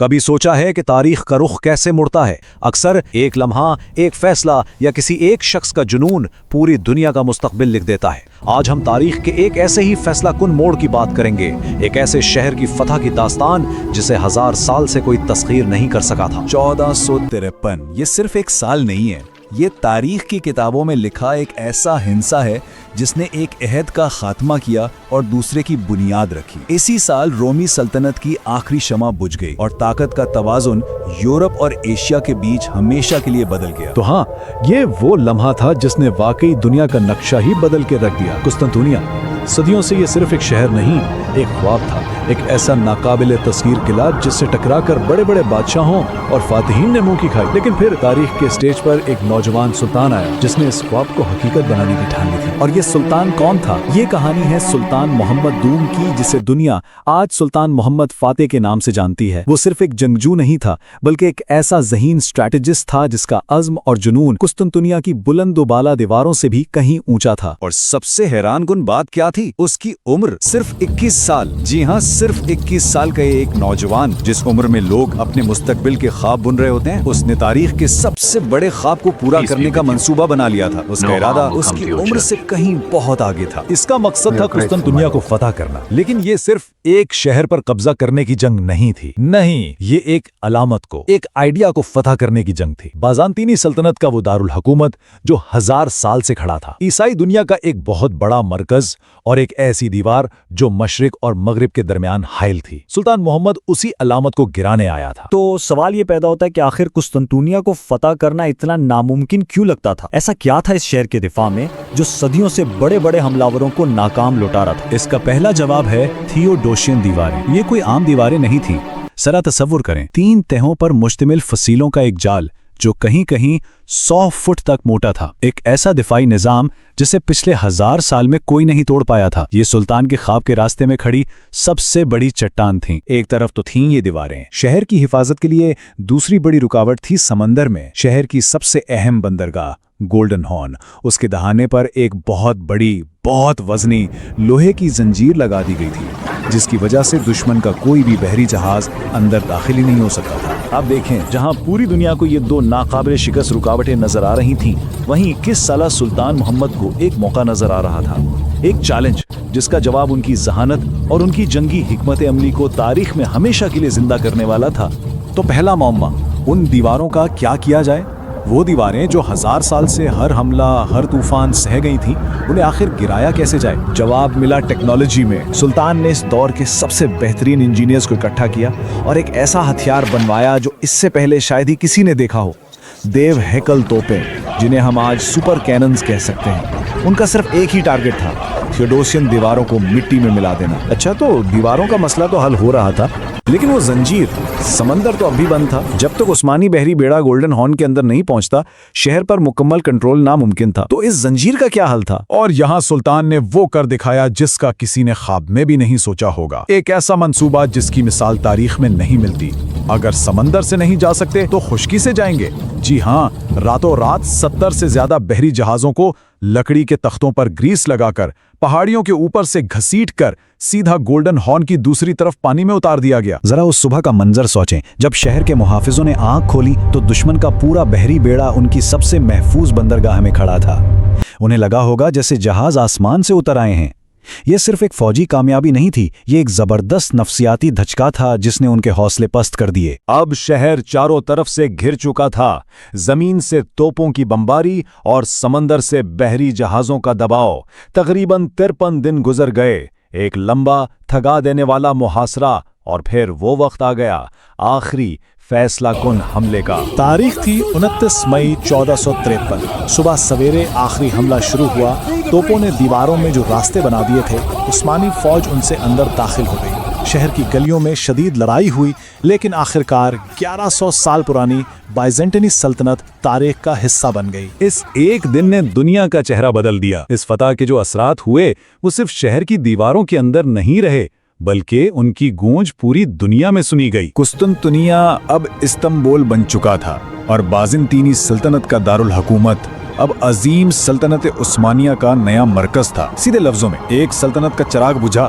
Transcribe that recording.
کبھی سوچا ہے کہ تاریخ کا رخ کیسے مڑتا ہے؟ اکثر ایک لمحہ، ایک فیصلہ یا کسی ایک شخص کا جنون پوری دنیا کا مستقبل لکھ دیتا ہے۔ آج ہم تاریخ کے ایک ایسے ہی فیصلہ کن موڑ کی بات کریں گے، ایک ایسے شہر کی فتح کی داستان جسے 1000 سال سے کوئی تسخیر نہیں کر سکا تھا۔ 1453 یہ صرف ایک سال نہیں ہے، یہ تاریخ کی کتابوں میں لکھا ایک ایسا ہنسا ہے جس نے ایک عہد کا خاتمہ کیا اور دوسرے کی بنیاد رکھی۔ اسی سال رومی سلطنت کی آخری شمع بجھ گئی اور طاقت کا توازن یورپ اور ایشیا کے بیچ ہمیشہ کے لیے بدل گیا۔ تو ہاں، یہ وہ لمحہ تھا جس نے واقعی دنیا کا نقشہ ہی بدل کے رکھ دیا۔ قسطنطنیہ صدیوں سے یہ صرف ایک شہر نہیں، ایک خواب تھا، ایک ایسا ناقابل تصویر قلعہ جس سے ٹکرا کر بڑے بڑے بادشاہوں اور فاتحین نے منہ کی کھائی۔ لیکن پھر تاریخ کے سٹیج پر ایک نوجوان سلطان آیا جس نے اس خواب کو حقیقت بنانے کی ٹھان لی تھی۔ اور یہ سلطان کون تھا؟ یہ کہانی ہے سلطان محمد دوم کی، جسے دنیا آج سلطان محمد فاتح کے نام سے جانتی ہے۔ وہ صرف ایک جنگجو نہیں تھا، بلکہ ایک ایسا ذہین اسٹریٹجسٹ تھا جس کا عزم اور جنون قسطنطنیہ کی بلند و بالا دیواروں سے بھی کہیں اونچا تھا۔ اور سب سے حیران کن بات کیا تھی؟ اس کی عمر صرف 21 سال۔ جی ہاں، صرف 21 سال کا یہ ایک نوجوان، جس عمر میں لوگ اپنے مستقبل کے خواب بن رہے ہوتے ہیں، اس نے تاریخ کے سب سے بڑے خواب کو پورا کرنے کا منصوبہ بنا لیا تھا۔ اس کا ارادہ اس کی عمر سے کہیں بہت آگے تھا۔ اس کا مقصد تھا قسطنطنیہ کو فتح کرنا، لیکن یہ صرف ایک شہر پر قبضہ کرنے کی جنگ نہیں تھی۔ نہیں، یہ ایک علامت کو، ایک آئیڈیا کو فتح کرنے کی جنگ تھی۔ بازنطینی سلطنت کا وہ دارالحکومت جو 1000 سال سے کھڑا تھا، عیسائی دنیا کا ایک بہت بڑا مرکز اور ایک ایسی دیوار جو مشرق اور مغرب کے درمیان حائل تھی۔ سلطان محمد اسی علامت کو گرانے آیا تھا۔ تو سوال یہ پیدا ہوتا ہے کہ آخر قسطنطنیہ کو فتح کرنا اتنا ناممکن کیوں لگتا تھا؟ ایسا کیا تھا اس شہر کے دفاع میں جو صدیوں سے بڑے بڑے حملاوروں کو ناکام لوٹا رہا تھا؟ اس کا پہلا جواب ہے تھیوڈوشین دیواریں۔ یہ کوئی عام دیواریں نہیں تھیں۔ ذرا تصور کریں، 3 تہوں پر مشتمل فصیلوں کا ایک جال جو کہیں کہیں 100 فٹ تک موٹا تھا، ایک ایسا دفاعی نظام جسے پچھلے 1000 سال میں کوئی نہیں توڑ پایا تھا۔ یہ سلطان کے خواب کے راستے میں کھڑی سب سے بڑی چٹان تھیں۔ ایک طرف تو تھیں یہ دیواریں شہر کی حفاظت کے لیے، دوسری بڑی رکاوٹ تھی سمندر میں شہر کی سب سے اہم بندرگاہ گولڈن ہارن۔ اس کے دہانے پر ایک بہت بڑی، بہت وزنی لوہے کی زنجیر لگا دی گئی تھی، جس کی وجہ سے دشمن کا کوئی بھی بحری جہاز اندر داخل ہی نہیں ہو سکتا تھا۔ اب دیکھیں، جہاں پوری دنیا کو یہ 2 ناقابل شکست رکاوٹیں نظر آ رہی تھیں، وہیں 21 سالہ سلطان محمد کو ایک موقع نظر آ رہا تھا، ایک چیلنج جس کا جواب ان کی ذہانت اور ان کی جنگی حکمت عملی کو تاریخ میں ہمیشہ کے لیے زندہ کرنے والا تھا۔ تو پہلا معمہ، ان دیواروں کا کیا کیا جائے؟ وہ دیواریں جو 1000 سال سے ہر حملہ، ہر طوفان سہ گئی تھیں، انہیں آخر گرایا کیسے جائے؟ جواب ملا ٹیکنالوجی میں۔ سلطان نے اس دور کے سب سے بہترین انجینئرز کو اکٹھا کیا اور ایک ایسا ہتھیار بنوایا جو اس سے پہلے شاید ہی کسی نے دیکھا ہو۔ دیو ہیکل توپیں، جنہیں ہم آج سپر کیننز کہہ سکتے ہیں۔ ان کا صرف ایک ہی ٹارگٹ تھا، تھیوڈوسین دیواروں کو مٹی میں ملا دینا۔ اچھا، تو دیواروں کا مسئلہ تو حل ہو رہا تھا، لیکن وہ زنجیر، سمندر تو اب بھی بند تھا۔ جب تک عثمانی بحری بیڑا گولڈن ہارن کے اندر نہیں پہنچتا، شہر پر مکمل کنٹرول ناممکن تھا۔ تو اس زنجیر کا کیا حل تھا؟ اور یہاں سلطان نے وہ کر دکھایا جس کا کسی نے خواب میں بھی نہیں سوچا ہوگا، ایک ایسا منصوبہ جس کی مثال تاریخ میں نہیں ملتی۔ اگر سمندر سے نہیں جا سکتے تو خشکی سے جائیں گے۔ جی ہاں، راتوں رات 70 سے زیادہ بحری جہازوں کو لکڑی کے تختوں پر گریس لگا کر پہاڑیوں کے اوپر سے گھسیٹ کر سیدھا گولڈن ہارن کی دوسری طرف پانی میں اتار دیا گیا۔ ذرا اس صبح کا منظر سوچیں، جب شہر کے محافظوں نے آنکھ کھولی تو دشمن کا پورا بحری بیڑا ان کی سب سے محفوظ بندرگاہ میں کھڑا تھا۔ انہیں لگا ہوگا جیسے جہاز آسمان سے اتر آئے ہیں۔ یہ صرف ایک فوجی کامیابی نہیں تھی، یہ ایک زبردست نفسیاتی دھچکا تھا جس نے ان کے حوصلے پست کر دیے۔ اب شہر چاروں طرف سے گھر چکا تھا، زمین سے توپوں کی بمباری اور سمندر سے بحری جہازوں کا دباؤ۔ تقریباً 53 دن گزر گئے، ایک لمبا، تھکا دینے والا محاصرہ، اور پھر وہ وقت آ گیا آخری فیصلہ کن حملے کا۔ تاریخ تھی 29 مئی 1453۔ صبح سویرے آخری حملہ شروع ہوا۔ توپوں نے دیواروں میں جو راستے بنا دیے تھے، عثمانی فوج ان سے اندر داخل ہو گئی۔ شہر کی گلیوں میں شدید لڑائی ہوئی، لیکن آخرکار 1100 سال پرانی بائزنٹینی سلطنت تاریخ کا حصہ بن گئی۔ اس ایک دن نے دنیا کا چہرہ بدل دیا۔ اس فتح کے جو اثرات ہوئے وہ صرف شہر کی دیواروں کے اندر نہیں رہے، بلکہ ان کی گونج پوری دنیا میں سنی گئی۔ قسطنطنیہ اب استنبول بن چکا تھا اور بازنطینی سلطنت کا دارالحکومت اب عظیم سلطنت عثمانیہ کا نیا مرکز تھا۔ سیدھے لفظوں میں ایک سلطنت کا چراغ بجھا